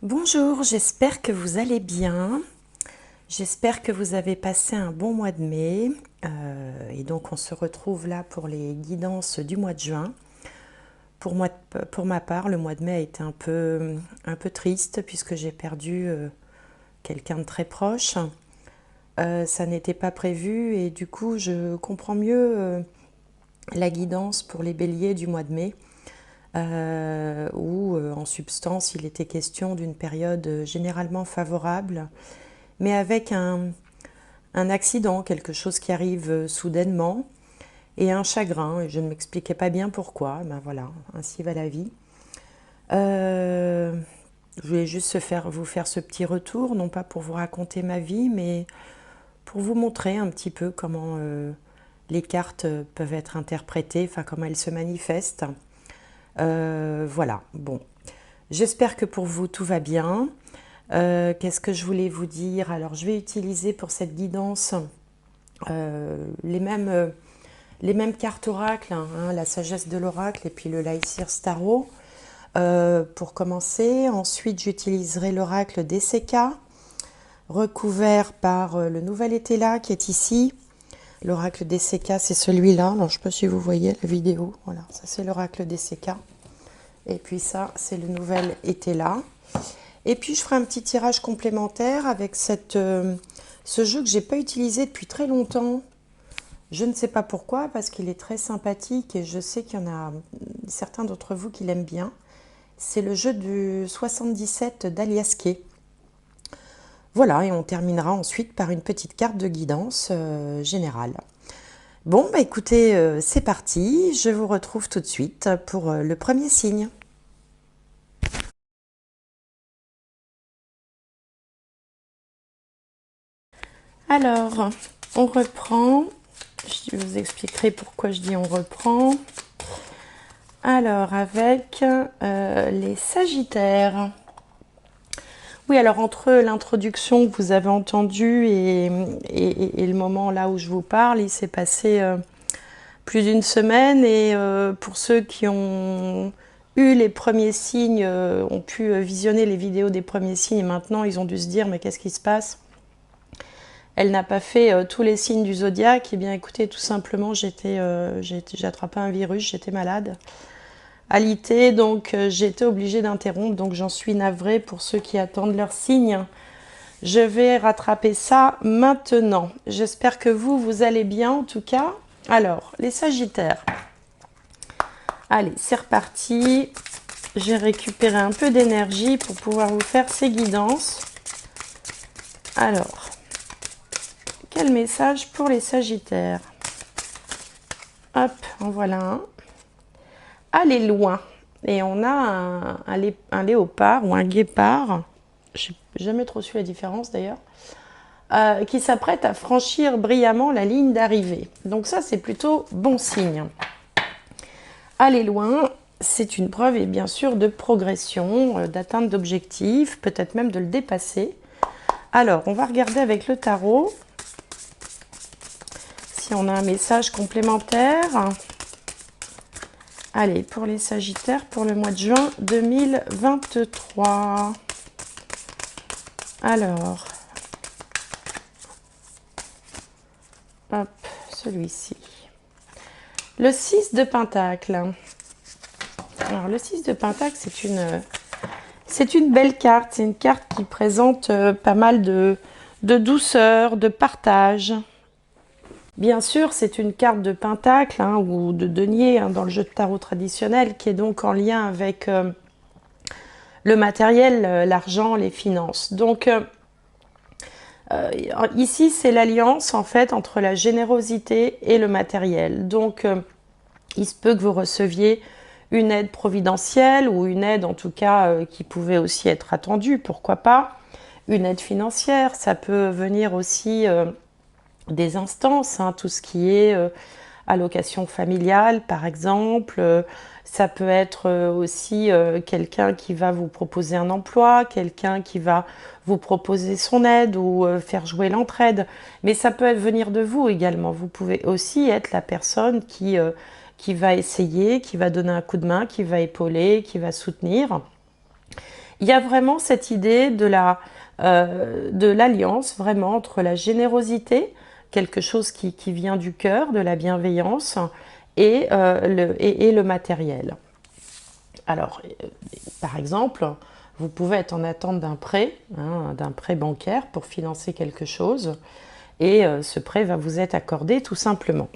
Bonjour, j'espère que vous allez bien. J'espère que vous avez passé un bon mois de mai. Et donc on se retrouve là pour les guidances du mois de juin. Pour ma part, le mois de mai a été un peu triste puisque j'ai perdu quelqu'un de très proche. Ça n'était pas prévu et du coup je comprends mieux la guidance pour les béliers du mois de mai. Où en substance il était question d'une période généralement favorable, mais avec un accident, quelque chose qui arrive soudainement, et un chagrin, et je ne m'expliquais pas bien pourquoi. Ben voilà, ainsi va la vie. Je voulais juste vous faire ce petit retour, non pas pour vous raconter ma vie, mais pour vous montrer un petit peu comment les cartes peuvent être interprétées, enfin comment elles se manifestent. Voilà, bon. J'espère que pour vous tout va bien. Qu'est-ce que je voulais vous dire? Alors, je vais utiliser pour cette guidance les mêmes cartes oracle, hein, la sagesse de l'oracle et puis le Lycir Tarot. Pour commencer, ensuite j'utiliserai l'oracle DCK, recouvert par le nouvel Étela qui est ici. L'oracle DCK, c'est celui-là. Alors, je ne sais pas si vous voyez la vidéo. Voilà, ça c'est l'oracle DCK. Et puis ça, c'est le nouvel Étela. Et puis je ferai un petit tirage complémentaire avec ce jeu que je n'ai pas utilisé depuis très longtemps. Je ne sais pas pourquoi, parce qu'il est très sympathique et je sais qu'il y en a certains d'entre vous qui l'aiment bien. C'est le jeu du 77 d'Aliasqué. Voilà, et on terminera ensuite par une petite carte de guidance générale. Bon, bah écoutez, c'est parti. Je vous retrouve tout de suite pour le premier signe. Alors, on reprend. Je vous expliquerai pourquoi je dis on reprend. Alors, avec les Sagittaires. Oui, alors entre l'introduction que vous avez entendue et le moment là où je vous parle, il s'est passé plus d'une semaine. Et pour ceux qui ont eu les premiers signes, ont pu visionner les vidéos des premiers signes, et maintenant ils ont dû se dire mais qu'est-ce qui se passe? Elle n'a pas fait tous les signes du zodiaque. Eh bien, écoutez, tout simplement, j'ai attrapé un virus, j'étais malade. Alité, donc j'ai été obligée d'interrompre, donc j'en suis navrée pour ceux qui attendent leurs signes. Je vais rattraper ça maintenant. J'espère que vous allez bien en tout cas. Alors, les Sagittaires. Allez, c'est reparti. J'ai récupéré un peu d'énergie pour pouvoir vous faire ces guidances. Alors, quel message pour les Sagittaires? Hop, en voilà un. Aller loin. Et on a un léopard ou un guépard, je n'ai jamais trop su la différence d'ailleurs, qui s'apprête à franchir brillamment la ligne d'arrivée. Donc ça, c'est plutôt bon signe. Aller loin, c'est une preuve, et bien sûr, de progression, d'atteinte d'objectifs, peut-être même de le dépasser. Alors, on va regarder avec le tarot si on a un message complémentaire. Allez, pour les Sagittaires, pour le mois de juin 2023. Alors, hop, celui-ci. Le 6 de Pentacle. Alors, le 6 de Pentacle, c'est une belle carte. C'est une carte qui présente pas mal de douceur, de partage. Bien sûr, c'est une carte de Pentacle ou de denier dans le jeu de tarot traditionnel qui est donc en lien avec le matériel, l'argent, les finances. Donc ici, c'est l'alliance en fait entre la générosité et le matériel. Donc il se peut que vous receviez une aide providentielle ou une aide en tout cas qui pouvait aussi être attendue, pourquoi pas. Une aide financière, ça peut venir aussi des instances, tout ce qui est allocation familiale par exemple, ça peut être aussi quelqu'un qui va vous proposer un emploi, quelqu'un qui va vous proposer son aide ou faire jouer l'entraide, mais ça peut venir de vous également. Vous pouvez aussi être la personne qui va essayer, qui va donner un coup de main, qui va épauler, qui va soutenir. Il y a vraiment cette idée de l'alliance, vraiment, entre la générosité, quelque chose qui vient du cœur, de la bienveillance, et le matériel. Alors, par exemple, vous pouvez être en attente d'un prêt, hein, d'un prêt bancaire pour financer quelque chose, et ce prêt va vous être accordé tout simplement.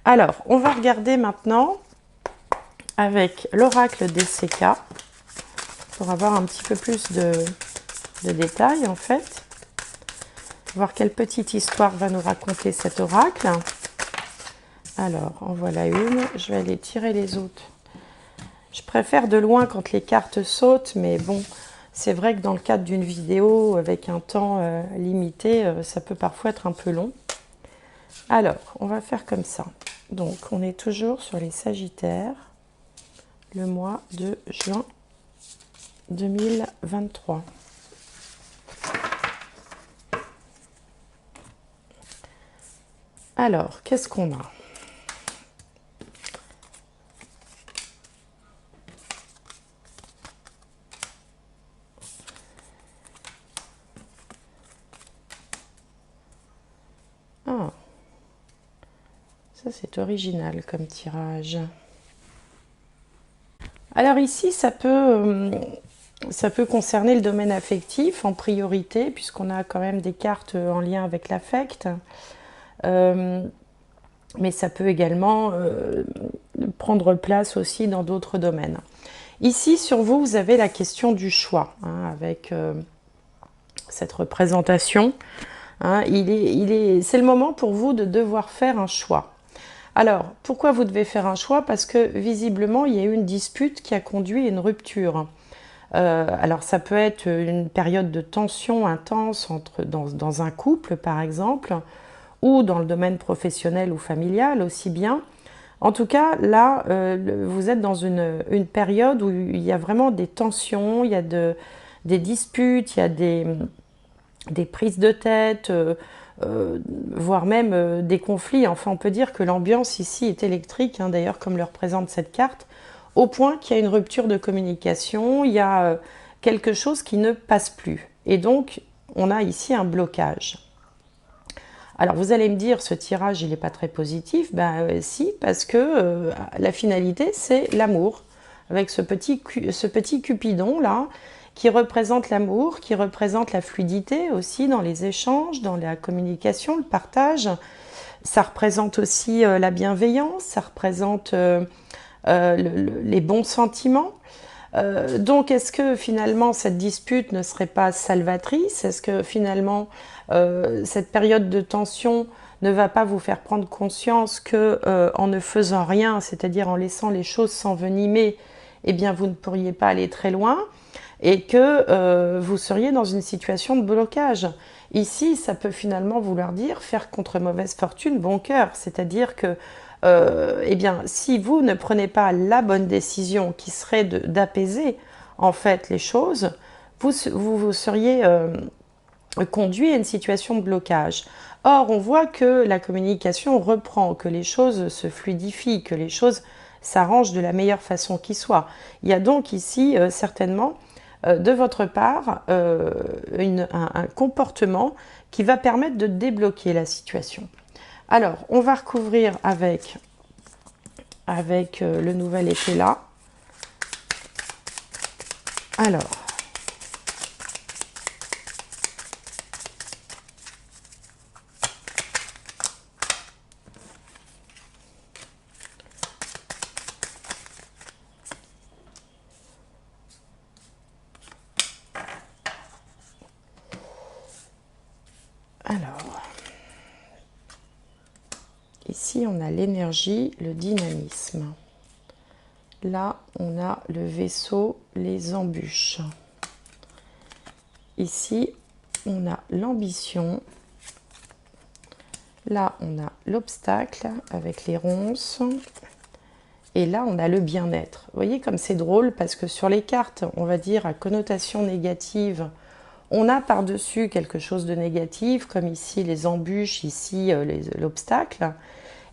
Alors, on va regarder maintenant avec l'oracle DCK pour avoir un petit peu plus de détails en fait. Voir quelle petite histoire va nous raconter cet oracle. Alors, en voilà une. Je vais aller tirer les autres. Je préfère de loin quand les cartes sautent, mais bon, c'est vrai que dans le cadre d'une vidéo avec un temps limité, ça peut parfois être un peu long. Alors, on va faire comme ça. Donc, on est toujours sur les Sagittaires, le mois de juin 2023. Alors, qu'est-ce qu'on a? Ah, ça c'est original comme tirage. Alors ici, ça peut concerner le domaine affectif en priorité, puisqu'on a quand même des cartes en lien avec l'affect. Mais ça peut également prendre place aussi dans d'autres domaines. Ici, sur vous, vous avez la question du choix, hein, avec cette représentation. Hein, c'est le moment pour vous de devoir faire un choix. Alors, pourquoi vous devez faire un choix? Parce que visiblement, il y a eu une dispute qui a conduit à une rupture. Alors, ça peut être une période de tension intense dans un couple, par exemple, ou dans le domaine professionnel ou familial aussi bien. En tout cas, là, vous êtes dans une période où il y a vraiment des tensions, il y a des disputes, il y a des prises de tête, voire même des conflits. Enfin, on peut dire que l'ambiance ici est électrique, hein, d'ailleurs, comme le représente cette carte, au point qu'il y a une rupture de communication, il y a quelque chose qui ne passe plus. Et donc, on a ici un blocage. Alors, vous allez me dire, ce tirage, il n'est pas très positif. Ben si, parce que la finalité, c'est l'amour. Avec ce petit Cupidon-là, qui représente l'amour, qui représente la fluidité aussi dans les échanges, dans la communication, le partage. Ça représente aussi la bienveillance, ça représente les bons sentiments. Donc, est-ce que finalement cette dispute ne serait pas salvatrice? Est-ce que finalement cette période de tension ne va pas vous faire prendre conscience que en ne faisant rien, c'est-à-dire en laissant les choses s'envenimer, eh bien vous ne pourriez pas aller très loin et que vous seriez dans une situation de blocage? Ici, ça peut finalement vouloir dire faire contre mauvaise fortune bon cœur, c'est-à-dire que eh bien, si vous ne prenez pas la bonne décision qui serait d'apaiser en fait les choses, vous seriez conduit à une situation de blocage. Or, on voit que la communication reprend, que les choses se fluidifient, que les choses s'arrangent de la meilleure façon qui soit. Il y a donc ici certainement de votre part un comportement qui va permettre de débloquer la situation. Alors, on va recouvrir avec le nouvel été là. Alors, ici on a l'énergie, le dynamisme. Là, on a le vaisseau, les embûches. Ici, on a l'ambition. Là, on a l'obstacle avec les ronces. Et là, on a le bien-être. Vous voyez comme c'est drôle parce que sur les cartes, on va dire à connotation négative, on a par-dessus quelque chose de négatif, comme ici les embûches, ici l'obstacle.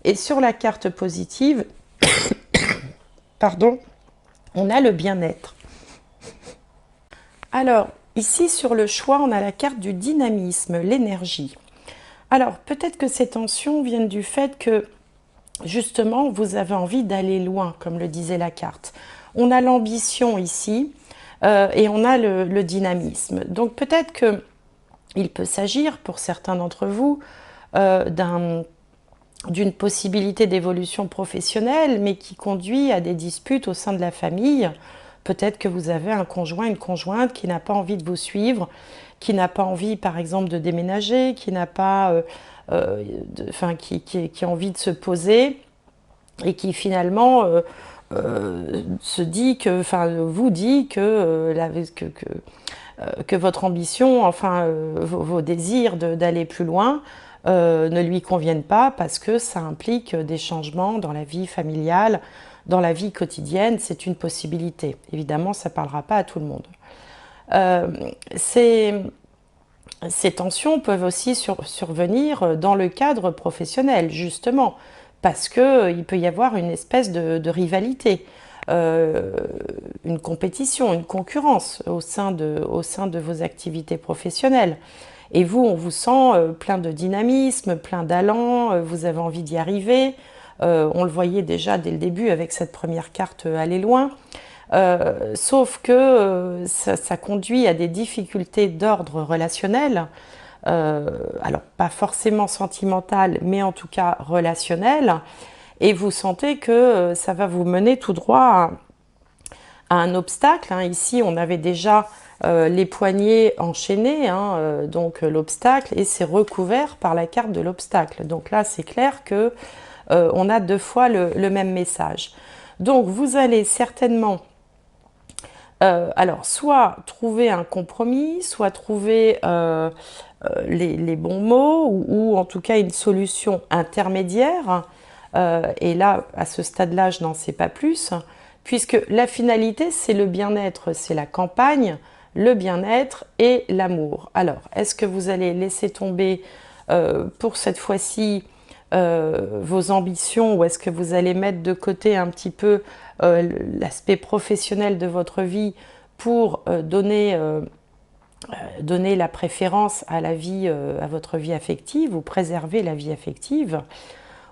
Et sur la carte positive, pardon, on a le bien-être. Alors, ici sur le choix, on a la carte du dynamisme, l'énergie. Alors, peut-être que ces tensions viennent du fait que, justement, vous avez envie d'aller loin, comme le disait la carte. On a l'ambition ici et on a le dynamisme. Donc, peut-être qu'il peut s'agir, pour certains d'entre vous, d'une possibilité d'évolution professionnelle, mais qui conduit à des disputes au sein de la famille. Peut-être que vous avez un conjoint, une conjointe qui n'a pas envie de vous suivre, qui n'a pas envie, par exemple, de déménager, qui n'a pas, qui a envie de se poser et qui finalement se dit que, enfin, vous dit que votre ambition, enfin, vos désirs d'aller plus loin ne lui conviennent pas parce que ça implique des changements dans la vie familiale, dans la vie quotidienne. C'est une possibilité. Évidemment, ça ne parlera pas à tout le monde. Ces tensions peuvent aussi survenir dans le cadre professionnel, justement, parce qu'il peut y avoir une espèce de rivalité, une compétition, une concurrence au sein de vos activités professionnelles. Et vous, on vous sent plein de dynamisme, plein d'allant, vous avez envie d'y arriver. On le voyait déjà dès le début avec cette première carte Aller loin. Sauf que ça conduit à des difficultés d'ordre relationnel, alors pas forcément sentimentales, mais en tout cas relationnelles, et vous sentez que ça va vous mener tout droit à un obstacle. Ici, on avait déjà les poignets enchaînés, donc l'obstacle, et c'est recouvert par la carte de l'obstacle. Donc là, c'est clair que on a deux fois le même message. Donc vous allez certainement alors, soit trouver un compromis, soit trouver les bons mots, ou en tout cas une solution intermédiaire. Et là, à ce stade-là, je n'en sais pas plus, puisque la finalité, c'est le bien-être, c'est la campagne, le bien-être et l'amour. Alors, est-ce que vous allez laisser tomber pour cette fois-ci vos ambitions, ou est-ce que vous allez mettre de côté un petit peu l'aspect professionnel de votre vie pour donner la préférence à la vie, à votre vie affective, ou préserver la vie affective?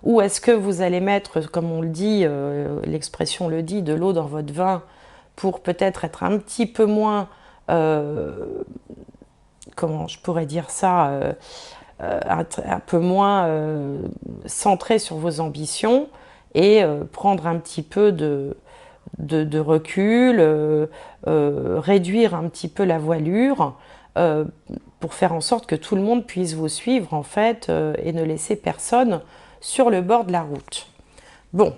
Ou est-ce que vous allez mettre, comme on le dit, l'expression le dit, de l'eau dans votre vin pour peut-être être un petit peu moins, comment je pourrais dire ça, un peu moins centré sur vos ambitions, et prendre un petit peu de recul, réduire un petit peu la voilure pour faire en sorte que tout le monde puisse vous suivre en fait, et ne laisser personne sur le bord de la route. Bon,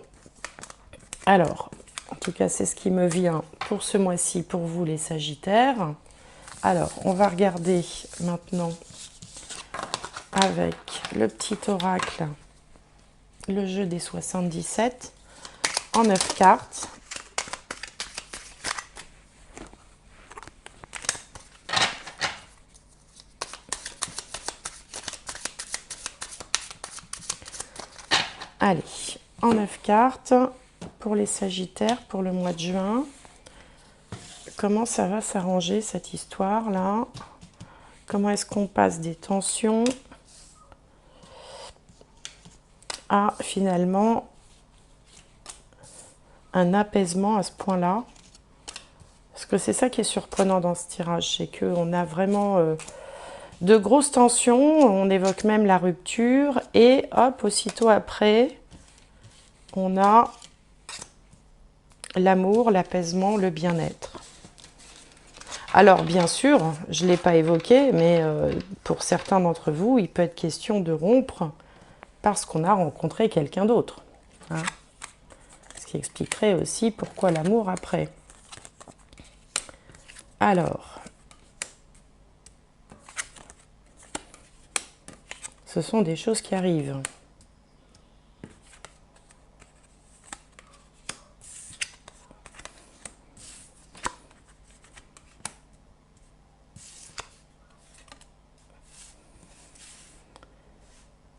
alors, en tout cas, c'est ce qui me vient pour ce mois-ci, pour vous les Sagittaires. Alors, on va regarder maintenant avec le petit oracle, le jeu des 77, en 9 cartes. Allez, en 9 cartes, pour les Sagittaires, pour le mois de juin. Comment ça va s'arranger cette histoire-là? Comment est-ce qu'on passe des tensions à finalement un apaisement à ce point-là? Parce que c'est ça qui est surprenant dans ce tirage, c'est qu'on a vraiment de grosses tensions, on évoque même la rupture, et hop, aussitôt après, on a l'amour, l'apaisement, le bien-être. Alors, bien sûr, je ne l'ai pas évoqué, mais pour certains d'entre vous, il peut être question de rompre parce qu'on a rencontré quelqu'un d'autre. Ce qui expliquerait aussi pourquoi l'amour après. Alors, ce sont des choses qui arrivent.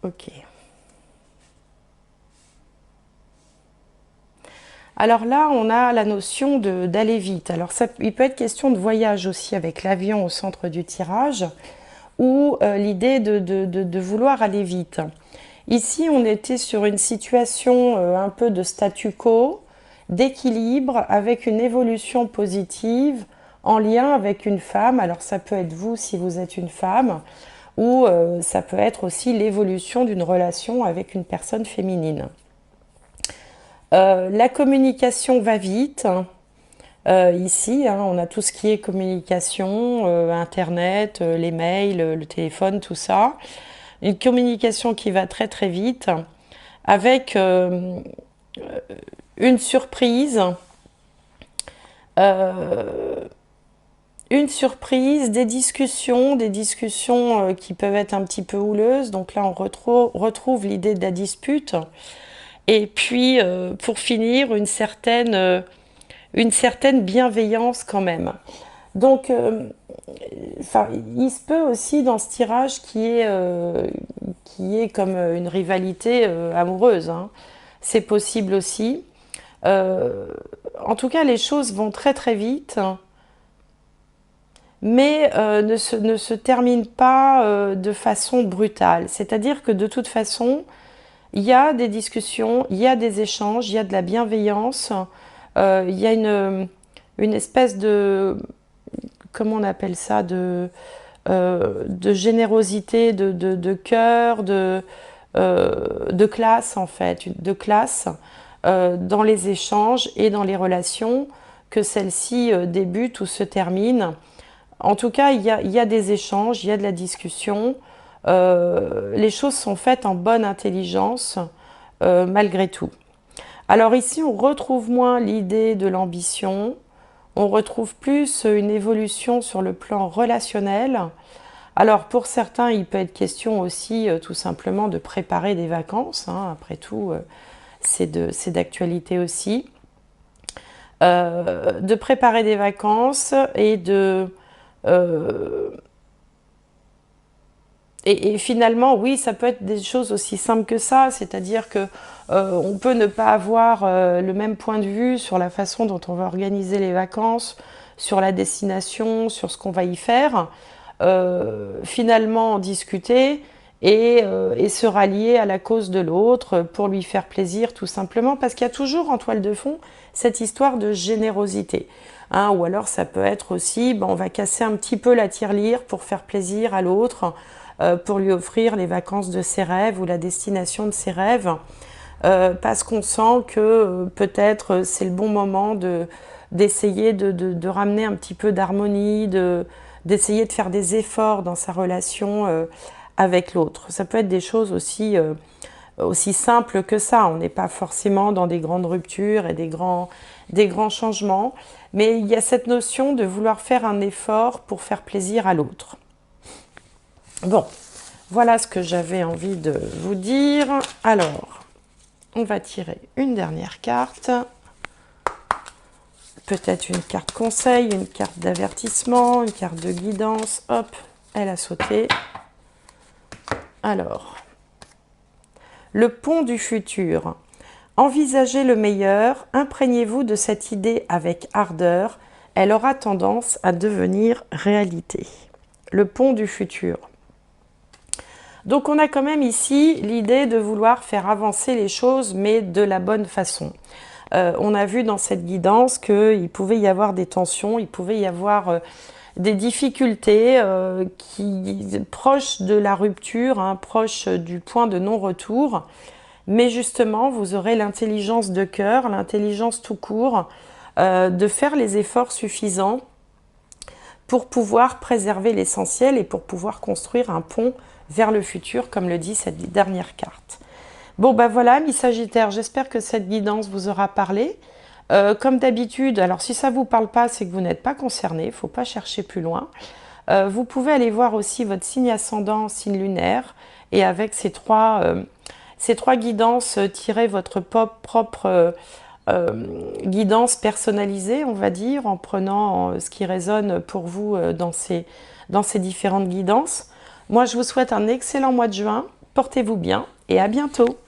Ok. Alors là, on a la notion d'aller vite. Alors il peut être question de voyage aussi avec l'avion au centre du tirage, ou l'idée de vouloir aller vite. Ici, on était sur une situation un peu de statu quo, d'équilibre, avec une évolution positive en lien avec une femme. Alors ça peut être vous si vous êtes une femme, ou ça peut être aussi l'évolution d'une relation avec une personne féminine. La communication va vite. Ici, hein, on a tout ce qui est communication, Internet, les mails, le téléphone, tout ça. Une communication qui va très très vite, avec une surprise, des discussions qui peuvent être un petit peu houleuses. Donc là, on retrouve l'idée de la dispute. Et puis, pour finir, une certaine bienveillance quand même. Donc, il se peut aussi dans ce tirage qui est comme une rivalité amoureuse, hein. C'est possible aussi. En tout cas, les choses vont très très vite, mais ne se terminent pas de façon brutale. C'est-à-dire que de toute façon, il y a des discussions, il y a des échanges, il y a de la bienveillance, il y a une espèce de, comment on appelle ça, de générosité, de cœur, de classe en fait, de classe dans les échanges et dans les relations, que celles-ci débutent ou se terminent. En tout cas, il y a des échanges, il y a de la discussion. Les choses sont faites en bonne intelligence, malgré tout. Alors ici, on retrouve moins l'idée de l'ambition, on retrouve plus une évolution sur le plan relationnel. Alors pour certains, il peut être question aussi tout simplement de préparer des vacances, hein. Après tout, c'est d'actualité aussi. De préparer des vacances et et finalement, oui, ça peut être des choses aussi simples que ça, c'est-à-dire que on peut ne pas avoir le même point de vue sur la façon dont on va organiser les vacances, sur la destination, sur ce qu'on va y faire. Finalement, en discuter et se rallier à la cause de l'autre pour lui faire plaisir, tout simplement, parce qu'il y a toujours en toile de fond cette histoire de générosité. Hein, ou alors ça peut être aussi, on va casser un petit peu la tirelire pour faire plaisir à l'autre, pour lui offrir les vacances de ses rêves ou la destination de ses rêves, parce qu'on sent que peut-être c'est le bon moment d'essayer de ramener un petit peu d'harmonie, d'essayer de faire des efforts dans sa relation avec l'autre. Ça peut être des choses aussi simples que ça. On n'est pas forcément dans des grandes ruptures et des grands changements, mais il y a cette notion de vouloir faire un effort pour faire plaisir à l'autre. Bon, voilà ce que j'avais envie de vous dire. Alors, on va tirer une dernière carte. Peut-être une carte conseil, une carte d'avertissement, une carte de guidance. Hop, elle a sauté. Alors, le pont du futur. Envisagez le meilleur, imprégnez-vous de cette idée avec ardeur. Elle aura tendance à devenir réalité. Le pont du futur. Donc on a quand même ici l'idée de vouloir faire avancer les choses, mais de la bonne façon. On a vu dans cette guidance qu'il pouvait y avoir des tensions, il pouvait y avoir des difficultés proches de la rupture, hein, proches du point de non-retour. Mais justement, vous aurez l'intelligence de cœur, l'intelligence tout court, de faire les efforts suffisants pour pouvoir préserver l'essentiel et pour pouvoir construire un pont vers le futur, comme le dit cette dernière carte. Bon, ben voilà, mes Sagittaires, j'espère que cette guidance vous aura parlé. Comme d'habitude, alors si ça ne vous parle pas, c'est que vous n'êtes pas concerné, il ne faut pas chercher plus loin. Vous pouvez aller voir aussi votre signe ascendant, signe lunaire, et avec ces trois guidances, tirez votre propre guidance personnalisée, on va dire, en prenant ce qui résonne pour vous dans ces différentes guidances. Moi, je vous souhaite un excellent mois de juin. Portez-vous bien et à bientôt.